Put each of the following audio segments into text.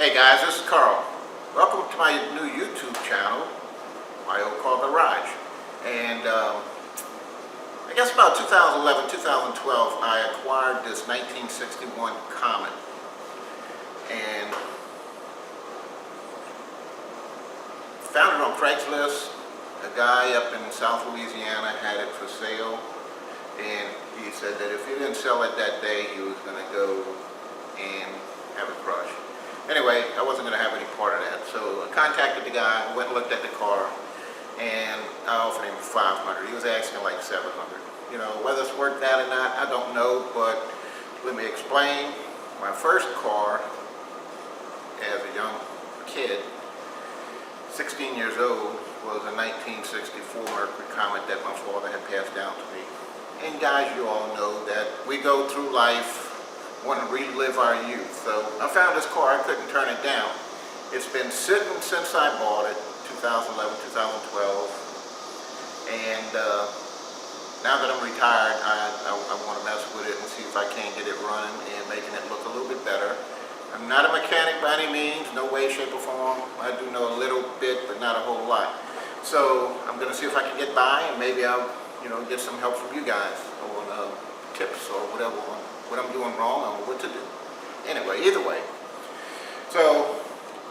Hey guys, this is Carl. Welcome to my new YouTube channel, my old car garage. And I guess about 2011, 2012, I acquired this 1961 Comet. And found it on Craigslist. A guy up in South Louisiana had it for sale. And he said that if he didn't sell it that day, he was going to go and have it crushed. Anyway, I wasn't going to have any part of that, so I contacted the guy, went and looked at the car, and I offered him $500. He was asking like $700. You know, whether it's worth that or not, I don't know, but let me explain. My first car, as a young kid, 16 years old, was a 1964 Mercury Comet that my father had passed down to me. And guys, you all know that we go through life want to relive our youth. So I found this car, I couldn't turn it down. It's been sitting since I bought it, 2011, 2012. And now that I'm retired, I want to mess with it and see if I can't get it running and making it look a little bit better. I'm not a mechanic by any means, no way, shape, or form. I do know a little bit, but not a whole lot. So I'm going to see if I can get by, and maybe I'll, get some help from you guys on tips or whatever on what I'm doing wrong or what to do. Anyway, either way. So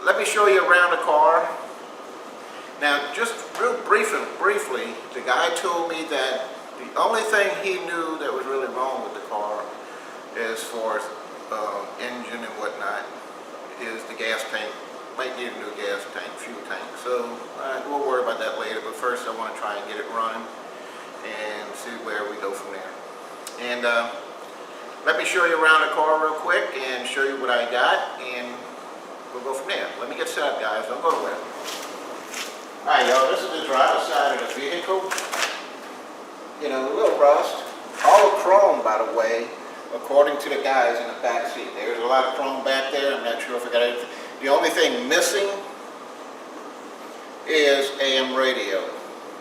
let me show you around the car. Now, just real briefly, the guy told me that the only thing he knew that was really wrong with the car, as far as engine and whatnot, is the gas tank. Might need a new gas tank, fuel tank. So we'll worry about that later. But first, I want to try and get it running and see where we go from there. And let me show you around the car real quick and show you what I got, and we'll go from there. Let me get set up, guys. Don't go away. Alright, y'all, this is the driver's side of the vehicle. A little rust. All the chrome, by the way, according to the guys in the back seat. There's a lot of chrome back there. I'm not sure if I got anything. The only thing missing is AM radio,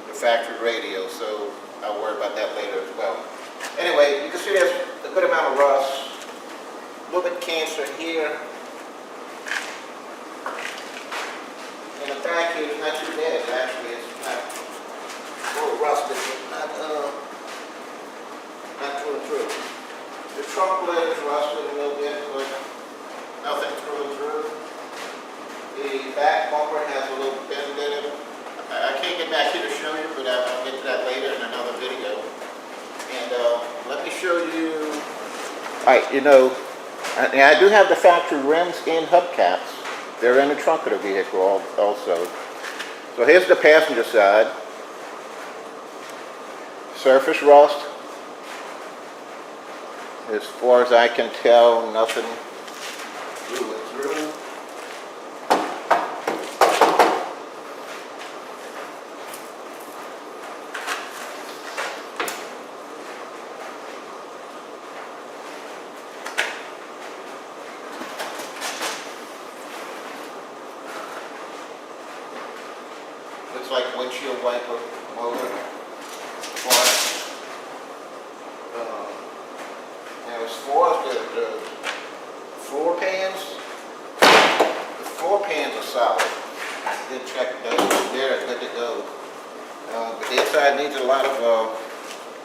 the factory radio, so I'll worry about that later as well. Anyway, you can see there's a good amount of rust, a little bit cancer here. And the back here is not too bad, actually. It's not a little rusted, but not through and through. The trunk lid is rusted a little bit, but nothing through and through. The back bumper has a little bend in it. I can't get back here to show you, but I'll get to that later in another video. And let me show you. Alright, I do have the factory rims and hubcaps. They're in the trunk of the vehicle also. So here's the passenger side. Surface rust. As far as I can tell, nothing through and through. Looks like windshield wiper motor parts. Now as far as the floor pans are solid. I did check those. They're good to go. But the inside needs a lot of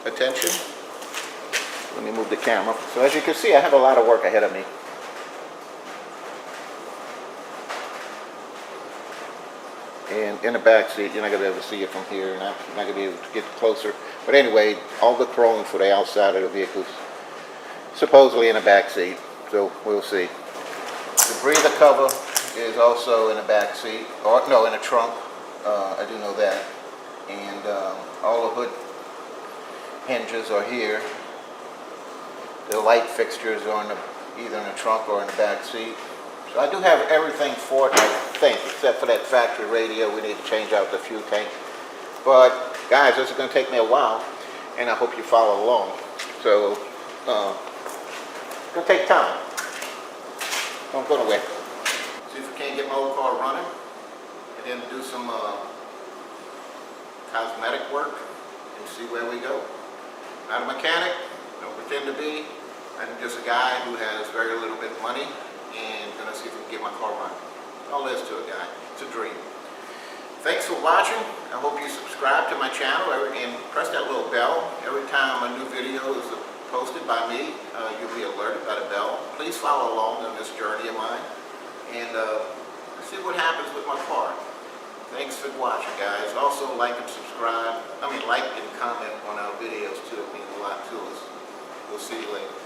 attention. Let me move the camera. So as you can see, I have a lot of work ahead of me. And in the back seat, you're not going to be able to see it from here, and I'm not going to be able to get closer. But anyway, all the chrome for the outside of the vehicle is supposedly in the back seat, so we'll see. The breather cover is also in the back seat, or no, in the trunk. I do know that. And all the hood hinges are here. The light fixtures are either in the trunk or in the back seat. So I do have everything for it, I think, except for that factory radio. We need to change out the fuel tank. But guys, this is going to take me a while, and I hope you follow along. So it's going to take time. Don't go nowhere. See if we can't get my old car running, and then do some cosmetic work and see where we go. Not a mechanic, don't pretend to be. I'm just a guy who has very little bit of money and gonna see if we can get my car running. All there is to it, guy. It's a dream. Thanks for watching. I hope you subscribe to my channel and press that little bell. Every time a new video is posted by me, you'll be alerted by the bell. Please follow along on this journey of mine and see what happens with my car. Thanks for watching, guys. Also like and subscribe. Like and comment on our videos too. It means a lot to us. We'll see you later.